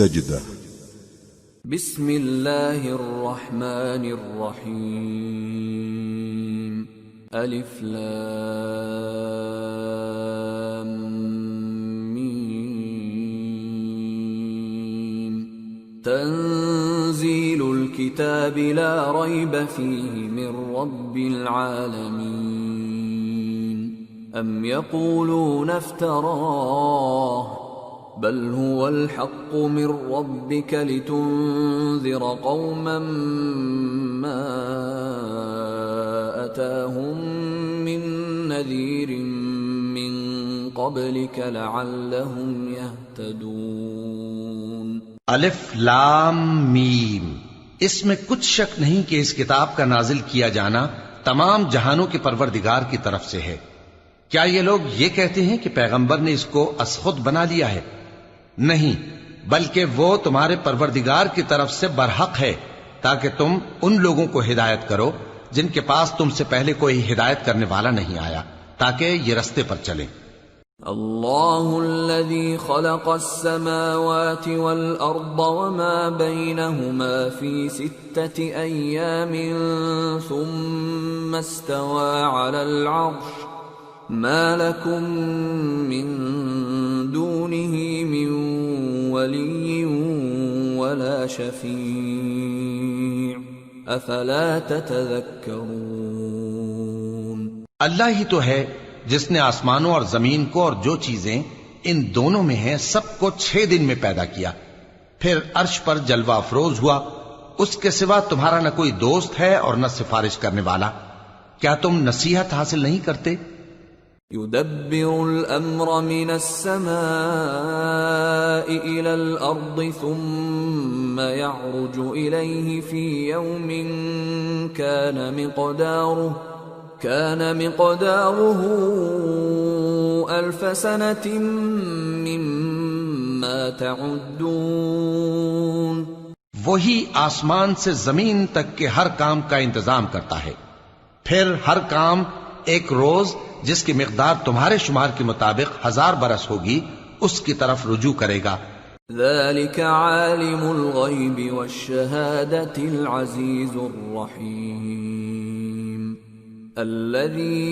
سجدہ بسم اللہ الرحمن الرحیم الف لام میم تنزیل الكتاب لا ریب فیہ من رب العالمین ام یقولون افتراہ بل هو الحق من ربك لتنذر قوما ما أتاهم من نذير من قبلك لعلهم يهتدون الف لام میم، اس میں کچھ شک نہیں کہ اس کتاب کا نازل کیا جانا تمام جہانوں کے پروردگار کی طرف سے ہے۔ کیا یہ لوگ یہ کہتے ہیں کہ پیغمبر نے اس کو از خود بنا لیا ہے؟ نہیں، بلکہ وہ تمہارے پروردگار کی طرف سے برحق ہے تاکہ تم ان لوگوں کو ہدایت کرو جن کے پاس تم سے پہلے کوئی ہدایت کرنے والا نہیں آیا، تاکہ یہ رستے پر چلیں۔ اللہ الذي خلق السماوات والأرض وما بينهما في 6 أيام ثم استوى على العرش ما لكم من دونه من ولي ولا شفيع افلا تتذكرون۔ اللہ ہی تو ہے جس نے آسمانوں اور زمین کو اور جو چیزیں ان دونوں میں ہیں سب کو 6 دن میں پیدا کیا، پھر عرش پر جلوہ افروز ہوا، اس کے سوا تمہارا نہ کوئی دوست ہے اور نہ سفارش کرنے والا، کیا تم نصیحت حاصل نہیں کرتے؟ يدبر الأمر من السماء إلى الأرض ثم يعرج إليه في يوم كان مقداره 1000 سنة مما تعدون۔ وہی آسمان سے زمین تک کے ہر کام کا انتظام کرتا ہے، پھر ہر کام ایک روز جس کی مقدار تمہارے شمار کے مطابق 1000 برس ہوگی اس کی طرف رجوع کرے گا۔ ذلك عالم الغیب والشہادة العزیز الرحیم الذي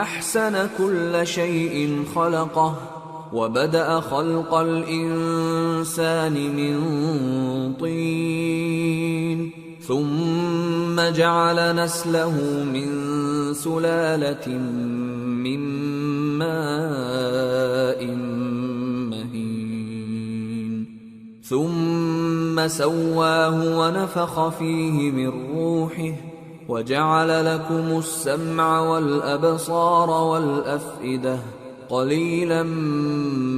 احسن كل شيء خلقه وبدأ خلق الانسان من طین ثم جعل نسله من سلالة من ماء مهين ثم سواه ونفخ فيه من روحه وجعل لكم السمع والأبصار والأفئدة قليلا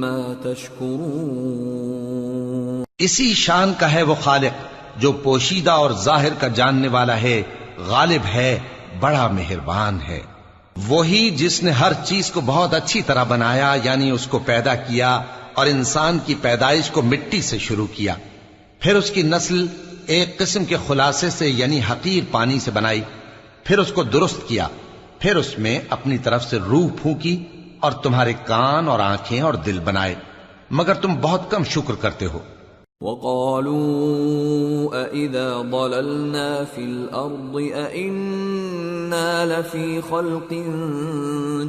ما تشكرون۔ اسی شان کا ہے وہ خالق جو پوشیدہ اور ظاہر کا جاننے والا ہے، غالب ہے، بڑا مہربان ہے۔ وہی جس نے ہر چیز کو بہت اچھی طرح بنایا، یعنی اس کو پیدا کیا اور انسان کی پیدائش کو مٹی سے شروع کیا، پھر اس کی نسل ایک قسم کے خلاصے سے یعنی حقیر پانی سے بنائی، پھر اس کو درست کیا، پھر اس میں اپنی طرف سے روح پھونکی اور تمہارے کان اور آنکھیں اور دل بنائے، مگر تم بہت کم شکر کرتے ہو۔ وَقَالُوا أَإِذَا ضَلَلْنَا فِي الْأَرْضِ أَإِنَّا لَفِي خَلْقٍ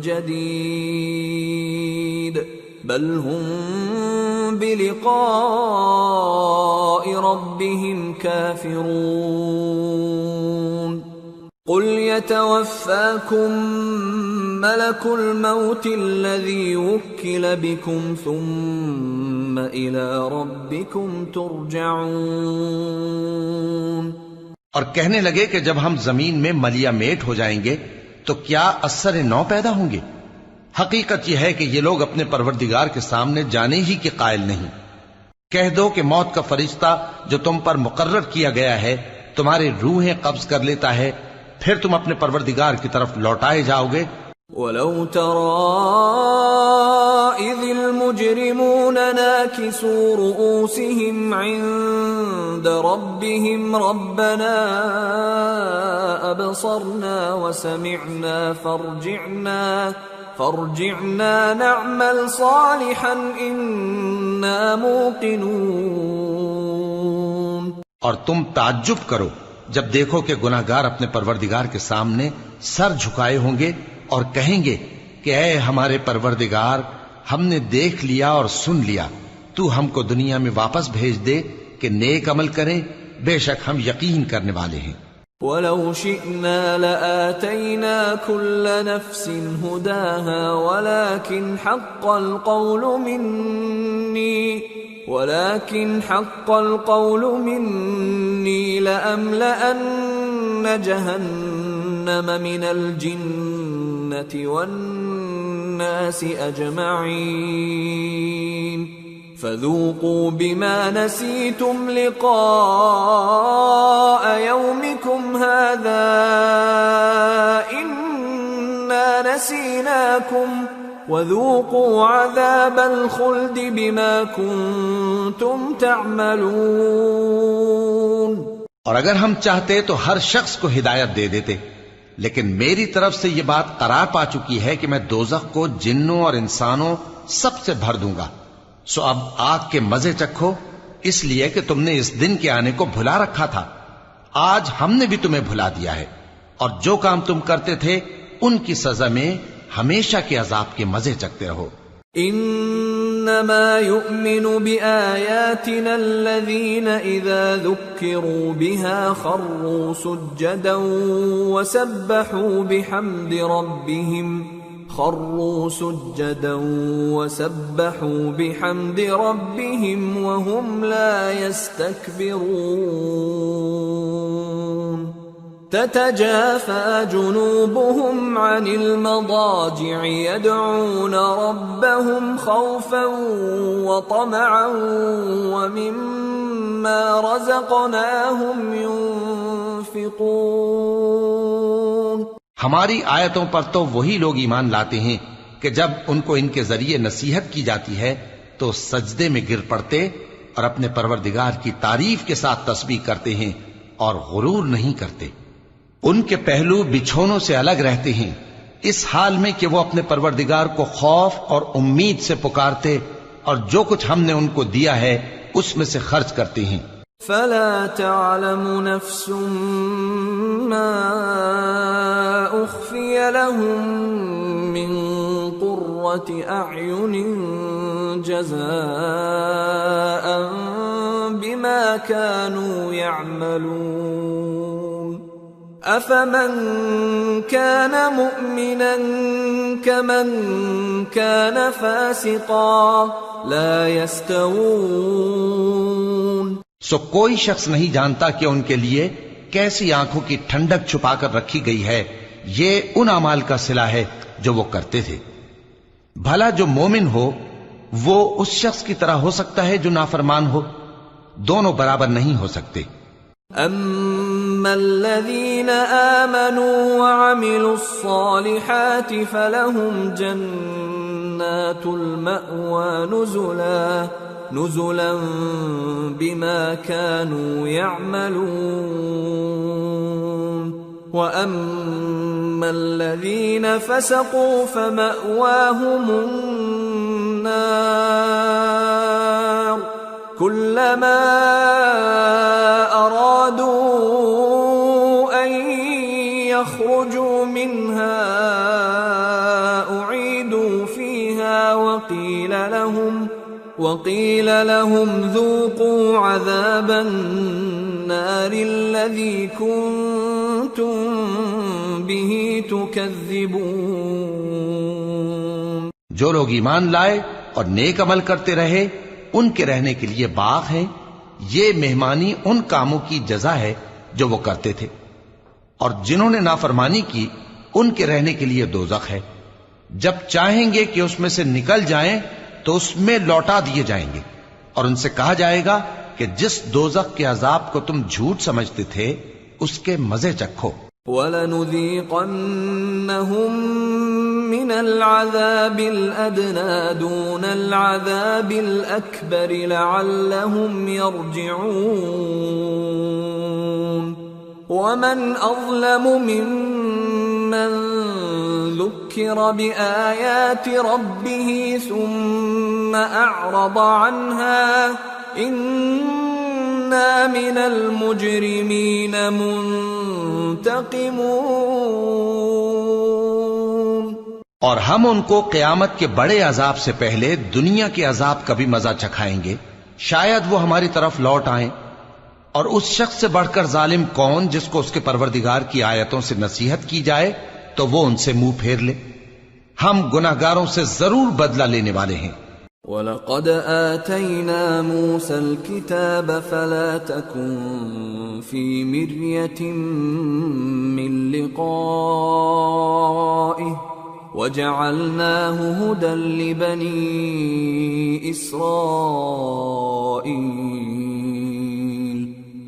جَدِيدٍ بَلْ هُمْ بِلِقَاءِ رَبِّهِمْ كَافِرُونَ۔ قُلْ يَتَوَفَّاكُمْ مَلَكُ الْمَوْتِ الَّذِي وُكِّلَ بِكُمْ ثُمَّ إِلَى رَبِّكُمْ تُرْجَعُونَ۔ اور کہنے لگے کہ جب ہم زمین میں ملیا میٹ ہو جائیں گے تو کیا اثر نو پیدا ہوں گے؟ حقیقت یہ ہے کہ یہ لوگ اپنے پروردگار کے سامنے جانے ہی کے قائل نہیں۔ کہہ دو کہ موت کا فرشتہ جو تم پر مقرر کیا گیا ہے تمہاری روحیں قبض کر لیتا ہے، پھر تم اپنے پروردگار کی طرف لوٹائے جاؤ گے۔ وَلَوْ تَرَىٰ إِذِ الْمُجْرِمُونَ نَاكِسُو رُءُوسِهِمْ عِندَ رَبِّهِمْ رَبَّنَا أَبْصَرْنَا وَسَمِعْنَا فَارْجِعْنَا فارجعنا نعمل صالحا إنا موقنون۔ اور تم تعجب کرو جب دیکھو کہ گناہگار اپنے پروردگار کے سامنے سر جھکائے ہوں گے اور کہیں گے کہ اے ہمارے پروردگار، ہم نے دیکھ لیا اور سن لیا، تو ہم کو دنیا میں واپس بھیج دے کہ نیک عمل کریں، بے شک ہم یقین کرنے والے ہیں۔ وَلَوْ شِئْنَا لَآتَيْنَا كُلَّ نَفْسٍ هُدَاهَا وَلَكِنْ حَقَّ الْقَوْلُ مِنِّي لَأَمْلَأَنَّ جَهَنَّمَ مِنَ الْجِنَّةِ وَالنَّاسِ أَجْمَعِينَ فَذُوقُوا بِمَا نَسِيتُمْ لِقَاءَ يَوْمِكُمْ هَذَا إِنَّا نَسِينَاكُمْ وَذُوقُوا عَذَابَ الْخُلْدِ بِمَا كُنْتُمْ تَعْمَلُونَ۔ اور اگر ہم چاہتے تو ہر شخص کو ہدایت دے دیتے، لیکن میری طرف سے یہ بات قرار پا چکی ہے کہ میں دوزخ کو جنوں اور انسانوں سب سے بھر دوں گا، سو اب آگ کے مزے چکھو، اس لیے کہ تم نے اس دن کے آنے کو بھلا رکھا تھا۔ آج ہم نے بھی تمہیں بھلا دیا ہے، اور جو کام تم کرتے تھے ان کی سزا میں ہمیشہ کے عذاب کے مزے چکتے رہو۔ انما يؤمن بآياتنا الذين اذا ذكروا بها خروا سجدا وسبحوا بحمد ربهم وهم لا يستكبرون۔ تتجافى جنوبهم عن المضاجع يدعون ربهم خوفا وطمعا ومما رزقناهم ينفقون۔ ہماری آیتوں پر تو وہی لوگ ایمان لاتے ہیں کہ جب ان کو ان کے ذریعے نصیحت کی جاتی ہے تو سجدے میں گر پڑتے اور اپنے پروردگار کی تعریف کے ساتھ تسبیح کرتے ہیں اور غرور نہیں کرتے۔ ان کے پہلو بچھونوں سے الگ رہتے ہیں، اس حال میں کہ وہ اپنے پروردگار کو خوف اور امید سے پکارتے اور جو کچھ ہم نے ان کو دیا ہے اس میں سے خرچ کرتے ہیں۔ فلا تعلم نفس ما اخفي لهم من قرة اعين جزاء بما كانوا يعملون۔ أفمن كان مؤمنا كمن كان فاسقا لا يستوون۔ سو کوئی شخص نہیں جانتا کہ ان کے لیے کیسی آنکھوں کی ٹھنڈک چھپا کر رکھی گئی ہے، یہ ان اعمال کا صلہ ہے جو وہ کرتے تھے۔ بھلا جو مومن ہو وہ اس شخص کی طرح ہو سکتا ہے جو نافرمان ہو؟ دونوں برابر نہیں ہو سکتے۔ أَمَّا الَّذِينَ آمَنُوا وَعَمِلُوا الصَّالِحَاتِ فَلَهُمْ جَنَّاتُ الْمَأْوَى نُزُلًا بِمَا كَانُوا يَعْمَلُونَ وَأَمَّا الَّذِينَ فَسَقُوا فَمَأْوَاهُمُ النَّارُ كُلَّمَا أرادوا أن يخرجوا منها أعيدوا فيها وقيل لهم ذوقوا عذاب النار الذي كنتم به تكذبون۔ جو لوگ ایمان لائے اور نیک عمل کرتے رہے ان کے رہنے کے لیے باغ ہیں، یہ مہمانی ان کاموں کی جزا ہے جو وہ کرتے تھے، اور جنہوں نے نافرمانی کی ان کے رہنے کے لیے دوزخ ہے، جب چاہیں گے کہ اس میں سے نکل جائیں تو اس میں لوٹا دیے جائیں گے، اور ان سے کہا جائے گا کہ جس دوزخ کے عذاب کو تم جھوٹ سمجھتے تھے اس کے مزے چکھو۔ وَلَنُذِيقَنَّهُم مِّنَ الْعَذَابِ الْأَدْنَىٰ دُونَ الْعَذَابِ الْأَكْبَرِ لَعَلَّهُمْ يَرْجِعُونَ وَمَنْ أَظْلَمُ مِمَّن ذكر بآيات ربه ثم أعرض عنها إنا من المجرمين منتقمون۔ اور ہم ان کو قیامت کے بڑے عذاب سے پہلے دنیا کے عذاب کا بھی مزہ چکھائیں گے، شاید وہ ہماری طرف لوٹ آئیں۔ اور اس شخص سے بڑھ کر ظالم کون جس کو اس کے پروردگار کی آیتوں سے نصیحت کی جائے تو وہ ان سے منہ پھیر لے۔ ہم گناہگاروں سے ضرور بدلہ لینے والے ہیں۔ وَلَقَدْ آتَيْنَا مُوسَى الْكِتَابَ فَلَا تَكُنْ فِي مِرْيَةٍ مِّن لِقَائِهِ وَجَعَلْنَاهُ هُدًى لِبَنِي إِسْرَائِيلَ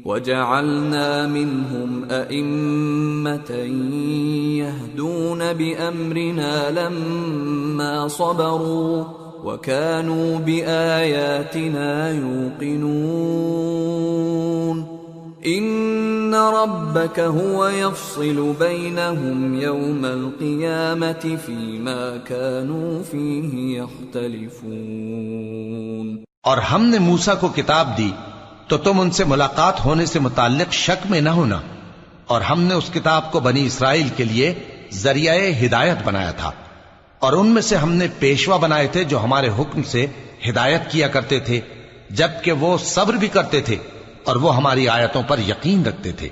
وَجَعَلْنَا مِنْهُمْ أَئِمَّةً يَهْدُونَ بِأَمْرِنَا لَمَّا صَبَرُوا وَكَانُوا بِآيَاتِنَا يُوقِنُونَ۔ إِنَّ رَبَّكَ هُوَ يَفْصِلُ بَيْنَهُمْ يَوْمَ الْقِيَامَةِ فِيمَا كَانُوا فِيهِ يَخْتَلِفُونَ۔ اور ہم نے موسیٰ کو کتاب دی تو تم ان سے ملاقات ہونے سے متعلق شک میں نہ ہونا، اور ہم نے اس کتاب کو بنی اسرائیل کے لیے ذریعہ ہدایت بنایا تھا، اور ان میں سے ہم نے پیشوا بنائے تھے جو ہمارے حکم سے ہدایت کیا کرتے تھے، جبکہ وہ صبر بھی کرتے تھے اور وہ ہماری آیتوں پر یقین رکھتے تھے۔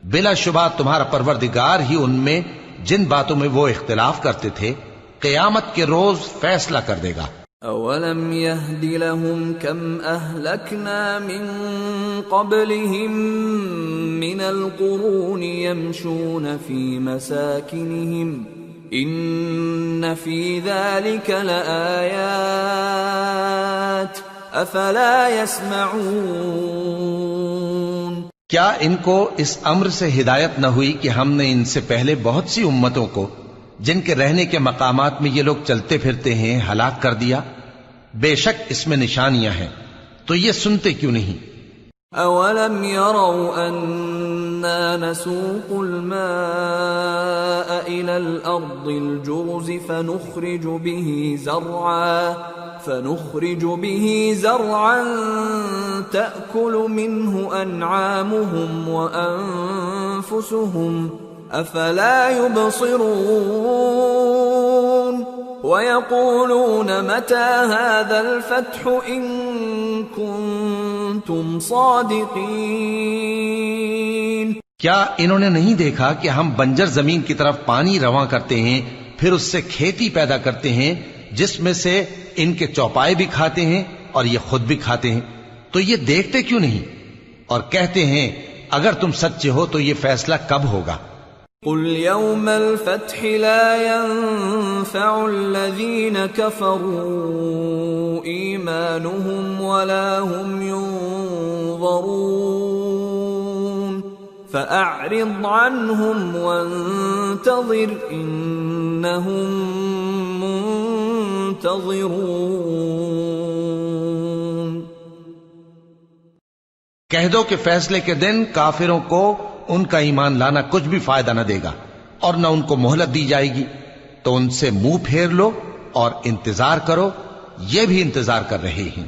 بلا شبہ تمہارا پروردگار ہی ان میں جن باتوں میں وہ اختلاف کرتے تھے قیامت کے روز فیصلہ کر دے گا۔ أَوَلَمْ يَهْدِ لَهُمْ كَمْ أَهْلَكْنَا مِنْ قَبْلِهِمْ مِنَ الْقُرُونِ يَمْشُونَ فِي مَسَاكِنِهِمْ إِنَّ فِي ذَلِكَ لَآيَاتٍ أَفَلَا يَسْمَعُونَ۔ کیا ان کو اس امر سے ہدایت نہ ہوئی کہ ہم نے ان سے پہلے بہت سی امتوں کو جن کے رہنے کے مقامات میں یہ لوگ چلتے پھرتے ہیں ہلاک کر دیا؟ بے شک اس میں نشانیاں ہیں، تو یہ سنتے کیوں نہیں؟ أَوَلَمْ يَرَوْا أَنَّا نَسُوقُ الْمَاءَ إِلَى الْأَرْضِ الْجُرُزِ فَنُخْرِجُ بِهِ زَرْعًا تَأْكُلُ مِنْهُ أَنْعَامُهُمْ وَأَنفُسُهُمْ أَفَلَا يُبْصِرُونَ وَيَقُولُونَ مَتَى هَذَا الْفَتْحُ إِن كُنتُمْ صَادِقِينَ۔ کیا انہوں نے نہیں دیکھا کہ ہم بنجر زمین کی طرف پانی رواں کرتے ہیں، پھر اس سے کھیتی پیدا کرتے ہیں جس میں سے ان کے چوپائے بھی کھاتے ہیں اور یہ خود بھی کھاتے ہیں، تو یہ دیکھتے کیوں نہیں اور کہتے ہیں اگر تم سچے ہو تو یہ فیصلہ کب ہوگا؟ قل يوم الفتح لا ينفع الذين كفروا إيمانهم ولا هم ينظرون فأعرض عنهم وانتظر إنهم منتظرون۔ کہہ دو کہ فیصلے کے دن کافروں کو ان کا ایمان لانا کچھ بھی فائدہ نہ دے گا اور نہ ان کو مہلت دی جائے گی، تو ان سے منہ پھیر لو اور انتظار کرو، یہ بھی انتظار کر رہے ہیں۔